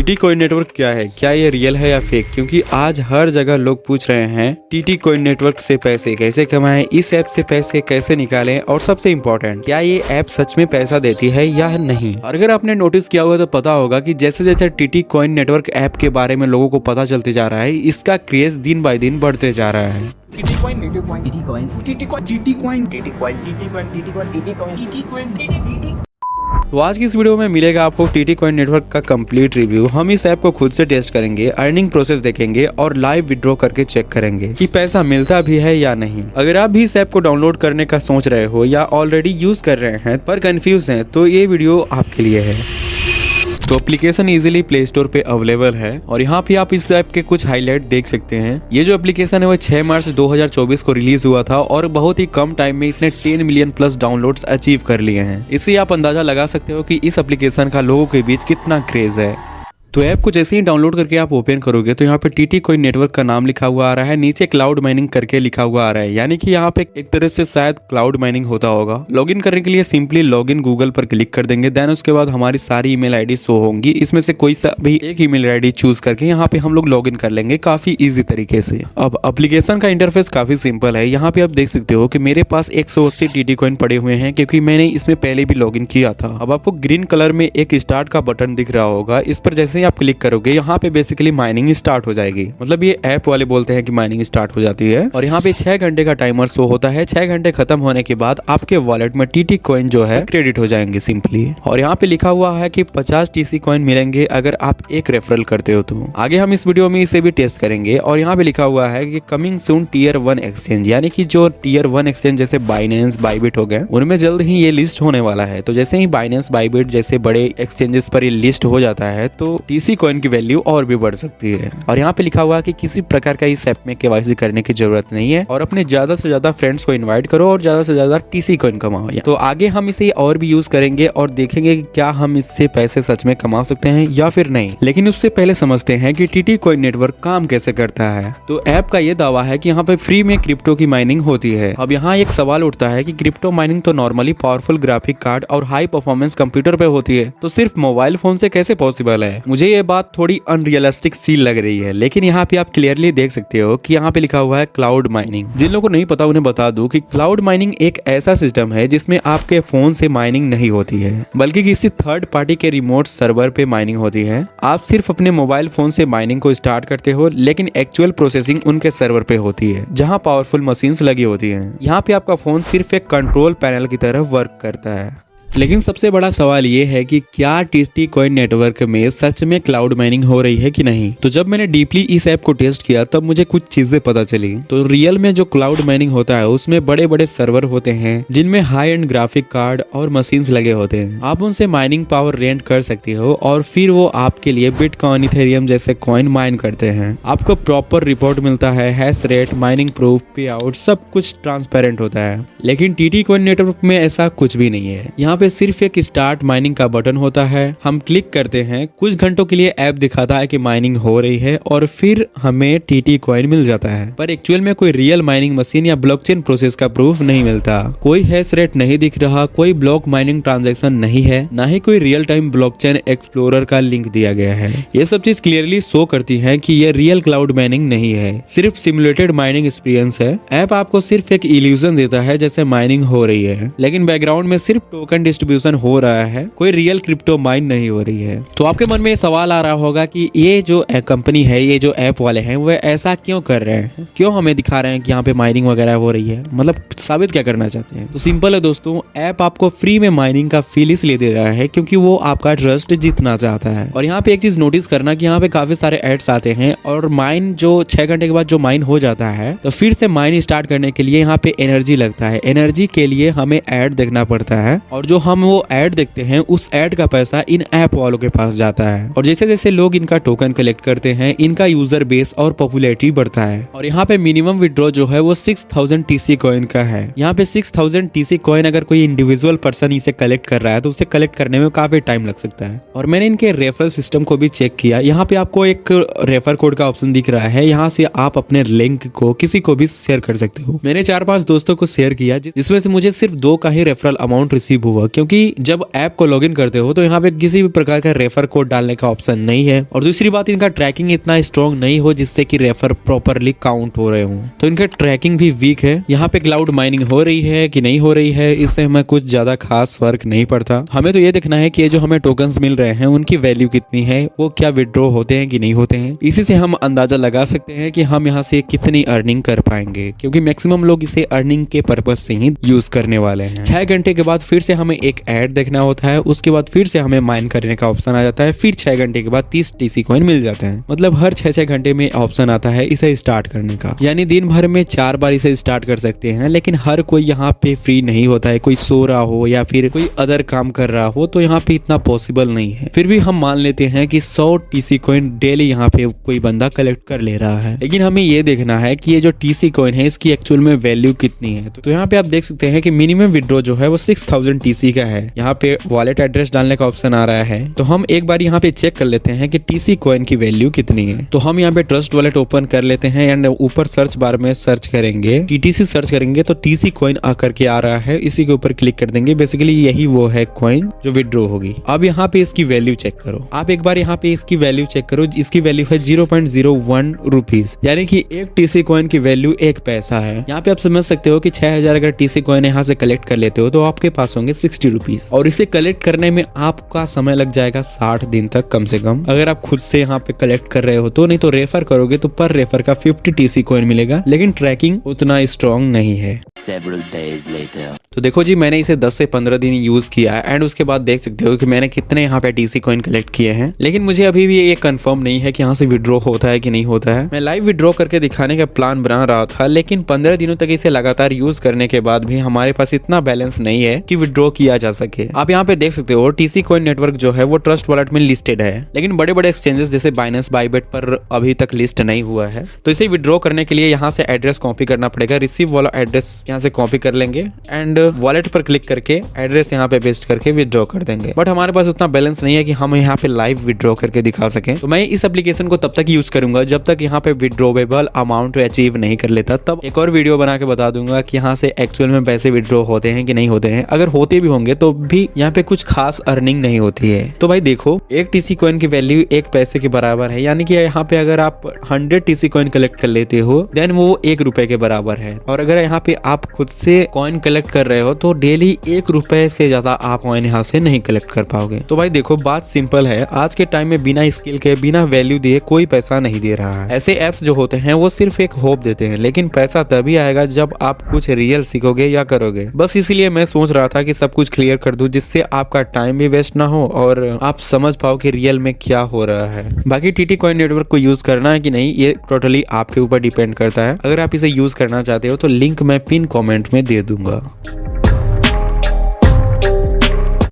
TT coin network क्या है, क्या ये रियल है या फेक? क्योंकि आज हर जगह लोग पूछ रहे हैं टीटी कॉइन नेटवर्क से पैसे कैसे कमाएं, इस ऐप से पैसे कैसे निकालें और सबसे इम्पोर्टेंट क्या ये ऐप सच में पैसा देती है या नहीं। और अगर आपने नोटिस किया होगा तो पता होगा कि जैसे जैसे टीटी कॉइन नेटवर्क ऐप के बारे में लोगों को पता चलते जा रहा है, इसका क्रेज दिन बाय दिन बढ़ते जा रहा है। तो आज की इस वीडियो में मिलेगा आपको टीटी कॉइन नेटवर्क का कंप्लीट रिव्यू। हम इस ऐप को खुद से टेस्ट करेंगे, अर्निंग प्रोसेस देखेंगे और लाइव विड्रॉ करके चेक करेंगे कि पैसा मिलता भी है या नहीं। अगर आप भी इस ऐप को डाउनलोड करने का सोच रहे हो या ऑलरेडी यूज कर रहे हैं पर कंफ्यूज हैं, तो ये वीडियो आपके लिए है। तो एप्लीकेशन इजीली प्ले स्टोर पे अवेलेबल है और यहाँ पे आप इस ऐप के कुछ हाईलाइट देख सकते हैं। ये जो एप्लीकेशन है वो 6 मार्च 2024 को रिलीज हुआ था और बहुत ही कम टाइम में इसने 10 मिलियन प्लस डाउनलोड्स अचीव कर लिए हैं। इससे आप अंदाजा लगा सकते हो कि इस एप्लीकेशन का लोगों के बीच कितना क्रेज है। तो ऐप को जैसे ही डाउनलोड करके आप ओपन करोगे तो यहाँ पे टीटी कॉइन नेटवर्क का नाम लिखा हुआ आ रहा है, नीचे क्लाउड माइनिंग करके लिखा हुआ आ रहा है, यानी कि यहाँ पे एक तरह से शायद क्लाउड माइनिंग होता होगा। लॉगिन करने के लिए सिंपली लॉगिन गूगल पर क्लिक कर देंगे, देन उसके बाद हमारी सारी ईमेल आईडी शो होंगी। इसमें से कोई सा भी एक ईमेल आईडी चूज करके यहाँ पे हम लोग लॉगिन कर लेंगे काफी इजी तरीके से। अब एप्लीकेशन का इंटरफेस काफी सिंपल है। यहाँ पे आप देख सकते हो कि मेरे पास 180 टीटी कॉइन पड़े हुए हैं क्योंकि मैंने इसमें पहले भी लॉगिन किया था। अब आपको ग्रीन कलर में एक स्टार्ट का बटन दिख रहा होगा, इस पर जैसे ही आप क्लिक करोगे यहाँ पे बेसिकली माइनिंग स्टार्ट हो जाएगी। मतलब ये ऐप वाले बोलते हैं कि माइनिंग स्टार्ट हो जाती है और यहाँ पे 6 घंटे का टाइमर शो होता है। 6 घंटे खत्म होने के बाद आपके वॉलेट में टीटी कॉइन जो है क्रेडिट हो जाएंगे सिंपली। और यहाँ पे लिखा हुआ है कि 50 टीसी कॉइन मिलेंगे अगर आप एक रेफरल करते हो। तो आगे हम इस वीडियो में इसे भी टेस्ट करेंगे। और यहाँ पे लिखा हुआ है कि कमिंग सून टीयर 1 एक्सचेंज, यानी कि जो टीयर 1 एक्सचेंज जैसे बाइनेंस, बाइबिट हो गए, उनमें जल्द ही ये लिस्ट होने वाला है। तो जैसे ही बाइनेंस, बाइबिट जैसे बड़े एक्सचेंजेस पर ये लिस्ट हो जाता है तो टीसी कॉइन की वैल्यू और भी बढ़ सकती है। और यहाँ पे लिखा हुआ है कि किसी प्रकार का इस ऐप में केवाईसी करने की जरूरत नहीं है और अपने ज्यादा से ज्यादा फ्रेंड्स को इनवाइट करो और ज्यादा से ज्यादा टीसी कॉइन कमाओ। तो आगे हम इसे और भी यूज करेंगे और देखेंगे कि क्या हम इससे पैसे सच में कमा सकते हैं या फिर नहीं। लेकिन उससे पहले समझते हैं कि टीटी कॉइन नेटवर्क काम कैसे करता है। तो ऐप का ये दावा है कि यहाँ पे फ्री में क्रिप्टो की माइनिंग होती है। अब यहाँ एक सवाल उठता है कि क्रिप्टो माइनिंग तो नॉर्मली पावरफुल ग्राफिक कार्ड और हाई परफॉर्मेंस कंप्यूटर पे होती है, तो सिर्फ मोबाइल फोन से कैसे पॉसिबल है? मुझे ये बात थोड़ी अनरियलिस्टिक सी लग रही है, लेकिन यहाँ पे आप क्लियरली देख सकते हो कि यहाँ पे लिखा हुआ है क्लाउड माइनिंग। जिन लोगों को नहीं पता उन्हें बता दूं कि क्लाउड माइनिंग एक ऐसा सिस्टम है जिसमें आपके फोन से माइनिंग नहीं होती है, बल्कि किसी थर्ड पार्टी के रिमोट सर्वर पे माइनिंग होती है। आप सिर्फ अपने मोबाइल फोन से माइनिंग को स्टार्ट करते हो, लेकिन एक्चुअल प्रोसेसिंग उनके सर्वर पे होती है जहाँ पावरफुल मशीन्स लगी होती है। यहाँ पे आपका फोन सिर्फ एक कंट्रोल पैनल की तरह वर्क करता है। लेकिन सबसे बड़ा सवाल ये है कि क्या टीटी कॉइन नेटवर्क में सच में क्लाउड माइनिंग हो रही है कि नहीं। तो जब मैंने डीपली इस ऐप को टेस्ट किया तब मुझे कुछ चीजें पता चली। तो रियल में जो क्लाउड माइनिंग होता है उसमें बड़े बड़े सर्वर होते हैं जिनमें हाई एंड ग्राफिक कार्ड और मशीन्स लगे होते हैं। आप उनसे माइनिंग पावर रेंट कर सकते हो और फिर वो आपके लिए बिटकॉइन, इथेरियम जैसे कॉइन माइन करते हैं। आपको प्रॉपर रिपोर्ट मिलता है, हैश रेट, माइनिंग प्रूफ, पे आउट, सब कुछ ट्रांसपेरेंट होता है। लेकिन टीटी कॉइन नेटवर्क में ऐसा कुछ भी नहीं है। यहाँ पे सिर्फ एक स्टार्ट माइनिंग का बटन होता है, हम क्लिक करते हैं, कुछ घंटों के लिए ऐप दिखाता है कि माइनिंग हो रही है और फिर हमें टीटी कॉइन मिल जाता है। पर एक्चुअल में कोई रियल माइनिंग मशीन या ब्लॉकचेन प्रोसेस का प्रूफ नहीं मिलता। कोई हैश रेट नहीं दिख रहा, कोई ब्लॉक माइनिंग ट्रांजैक्शन नहीं है, ना ही कोई रियल टाइम ब्लॉकचेन एक्सप्लोरर का लिंक दिया गया है। ये सब चीज क्लियरली शो करती है कि ये रियल क्लाउड माइनिंग नहीं है, सिर्फ सिमुलेटेड माइनिंग एक्सपीरियंस है। ऐप आपको सिर्फ एक इल्यूजन देता है जैसे माइनिंग हो रही है, लेकिन बैकग्राउंड में सिर्फ टोकन डिस्ट्रीब्यूशन हो रहा है, कोई रियल क्रिप्टो माइन नहीं हो रही है। तो आपके मन में ये सवाल आ रहा होगा कि ये जो कंपनी है, ये जो ऐप वाले हैं, वो ऐसा क्यों कर रहे हैं, क्यों हमें दिखा रहे हैं कि यहाँ पे माइनिंग वगैरह हो रही है, मतलब साबित क्या करना चाहते हैं। तो सिंपल है दोस्तों, ऐप आपको फ्री में माइनिंग का फील इसलिए दे रहा है क्योंकि वो आपका ट्रस्ट जीतना चाहता है। और यहाँ पे एक चीज नोटिस करना कि यहाँ पे काफी सारे एड्स आते हैं और माइन जो 6 घंटे के बाद जो माइन हो जाता है तो फिर से माइन स्टार्ट करने के लिए यहाँ पे एनर्जी लगता है। एनर्जी के लिए हमें एड देखना पड़ता है और जो हम वो एड देखते हैं उस ऐड का पैसा इन ऐप वालों के पास जाता है। और जैसे जैसे लोग इनका टोकन कलेक्ट करते हैं, इनका यूजर बेस और पॉपुलैरिटी बढ़ता है। और यहाँ पे मिनिमम विड्रॉ जो है वो 6000 टीसी कॉइन का है। यहाँ पे 6000 टीसी कॉइन अगर कोई इंडिविजुअल पर्सन इसे कलेक्ट कर रहा है तो उसे कलेक्ट करने में काफी टाइम लग सकता है। और मैंने इनके रेफरल सिस्टम को भी चेक किया। यहाँ पे आपको एक रेफर कोड का ऑप्शन दिख रहा है, यहाँ से आप अपने लिंक को किसी को भी शेयर कर सकते हो। मैंने 4-5 दोस्तों को शेयर किया जिसमें से मुझे सिर्फ 2 का ही रेफरल अमाउंट रिसीव हुआ। होगा, क्योंकि जब ऐप को लॉगिन करते हो तो यहाँ पे किसी भी प्रकार का रेफर कोड डालने का ऑप्शन नहीं है, और दूसरी बात इनका ट्रैकिंग इतना स्ट्रॉन्ग नहीं हो जिससे कि रेफर प्रॉपरली काउंट हो रहे हो, तो इनका ट्रैकिंग भी वीक है। यहाँ पे क्लाउड माइनिंग हो रही है कि नहीं हो रही है, इससे हमें कुछ ज्यादा खास फर्क नहीं पड़ता। हमें तो ये देखना है कि ये जो हमें टोकन्स मिल रहे हैं उनकी वैल्यू कितनी है, वो क्या विड्रॉ होते हैं कि नहीं होते हैं। इसी से हम अंदाजा लगा सकते हैं कि हम यहाँ से कितनी अर्निंग कर पाएंगे, क्योंकि मैक्सिमम लोग इसे अर्निंग के पर्पज से ही यूज करने वाले हैं। 6 घंटे के बाद फिर से हमें एक ऐड देखना होता है, उसके बाद फिर से हमें माइन करने का ऑप्शन आ जाता है, फिर 6 घंटे के बाद 30 टीसी कॉइन मिल जाते हैं। मतलब हर 6-6 घंटे में ऑप्शन आता है इसे स्टार्ट करने का, यानी दिन भर में 4 बार इसे स्टार्ट कर सकते हैं। लेकिन हर कोई यहाँ पे फ्री नहीं होता है, कोई सो रहा हो या फिर कोई अदर काम कर रहा हो, तो यहाँ पे इतना पॉसिबल नहीं है। फिर भी हम मान लेते हैं कि 100 टीसी कॉइन डेली यहाँ पे कोई बंदा कलेक्ट कर ले रहा है। लेकिन हमें ये देखना है कि ये जो टीसी कॉइन है इसकी एक्चुअल में वैल्यू कितनी है। तो यहाँ पे आप देख सकते हैं कि मिनिमम विड्रॉ जो है वो 6000 टीसी का है। यहाँ पे वॉलेट एड्रेस डालने का ऑप्शन आ रहा है, तो हम एक बार यहाँ पे चेक कर लेते हैं कि टीसी कॉइन की वैल्यू कितनी है। तो हम यहाँ पे ट्रस्ट वॉलेट ओपन कर लेते हैं एंड ऊपर सर्च बार में सर्च करेंगे, टीटीसी सर्च करेंगे तो टीसी कॉइन आकर के आ रहा है, इसी के ऊपर क्लिक कर देंगे। बेसिकली यही वो है कॉइन जो विड्रॉ होगी। अब यहाँ पे इसकी वैल्यू चेक करो, आप एक बार यहाँ पे इसकी वैल्यू चेक करो। इसकी वैल्यू है 0.01 रुपीज, यानी कि एक टीसी कॉइन की वैल्यू 1 पैसा है। यहाँ पे आप समझ सकते हो कि 6000 अगर टीसी कॉइन यहाँ से कलेक्ट कर लेते हो तो आपके पास होंगे 60 रुपीज, और इसे कलेक्ट करने में आपका समय लग जाएगा 60 दिन तक कम से कम, अगर आप खुद से यहाँ पे कलेक्ट कर रहे हो तो। नहीं तो रेफर करोगे तो पर रेफर का 50 टीसी कॉइन मिलेगा, लेकिन ट्रैकिंग उतना स्ट्रॉन्ग नहीं है। तो देखो जी, मैंने इसे 10 से 15 दिन यूज किया एंड उसके बाद देख सकते हो कि मैंने कितने यहाँ पे टीसी कॉइन कलेक्ट किए हैं। लेकिन मुझे अभी भी ये कंफर्म नहीं है कि यहाँ से विड्रॉ होता है कि नहीं होता है। मैं लाइव विड्रॉ करके दिखाने का प्लान बना रहा था, लेकिन 15 दिनों तक इसे लगातार यूज करने के बाद भी हमारे पास इतना बैलेंस नहीं है कि विड्रॉ किया जा सके। आप यहाँ पे देख सकते हो टीसी कॉइन नेटवर्क जो है वो ट्रस्ट वॉलेट में लिस्टेड है, लेकिन बड़े बड़े एक्सचेंजेस जैसे बाइनेंस, बाइबिट पर अभी तक लिस्ट नहीं हुआ है। तो इसे विड्रॉ करने के लिए यहाँ से एड्रेस कॉपी करना पड़ेगा। रिसीव वाला एड्रेस यहाँ से कॉपी कर लेंगे एंड वॉलेट पर क्लिक करके एड्रेस यहाँ पे पेस्ट करके विड्रॉ कर देंगे। बट हमारे पास उतना बैलेंस नहीं है कि हम यहाँ पे लाइव विड्रॉ करके दिखा सकें। तो मैं इस एप्लीकेशन को तब तक यूज करूंगा जब तक यहाँ पे विड्रॉवेबल अमाउंट अचीव नहीं कर लेता। तब एक और वीडियो बना के बता दूंगा कि यहाँ से एक्चुअल में पैसे विड्रॉ होते हैं कि नहीं होते हैं। अगर होते भी होंगे तो भी यहाँ पे कुछ खास अर्निंग नहीं होती है। तो भाई देखो, एक टीसी कॉइन की वैल्यू 1 पैसे के बराबर है, यानी कि यहाँ पे अगर आप 100 टीसी कॉइन कलेक्ट कर लेते हो देन वो 1 रुपए के बराबर है। और अगर यहाँ पे आप खुद से कॉइन कलेक्ट कर रहे हो तो डेली 1 रुपए से ज्यादा आप कॉइन यहाँ से नहीं कलेक्ट कर पाओगे। तो भाई देखो, बात सिंपल है, आज के टाइम में बिना स्किल के, बिना वैल्यू दिए कोई पैसा नहीं दे रहा है। ऐसे एप्स जो होते हैं वो सिर्फ एक होप देते हैं, लेकिन पैसा तभी आएगा जब आप कुछ रियल सीखोगे या करोगे। बस इसीलिए मैं सोच रहा था कि सब कुछ क्लियर कर दूं, जिससे आपका टाइम भी वेस्ट ना हो और आप समझ पाओ कि रियल में क्या हो रहा है। बाकी टीटी कॉइन नेटवर्क को यूज करना है कि नहीं, ये टोटली आपके ऊपर डिपेंड करता है। अगर आप इसे यूज करना चाहते हो तो लिंक मैं पिन कमेंट में दे दूंगा।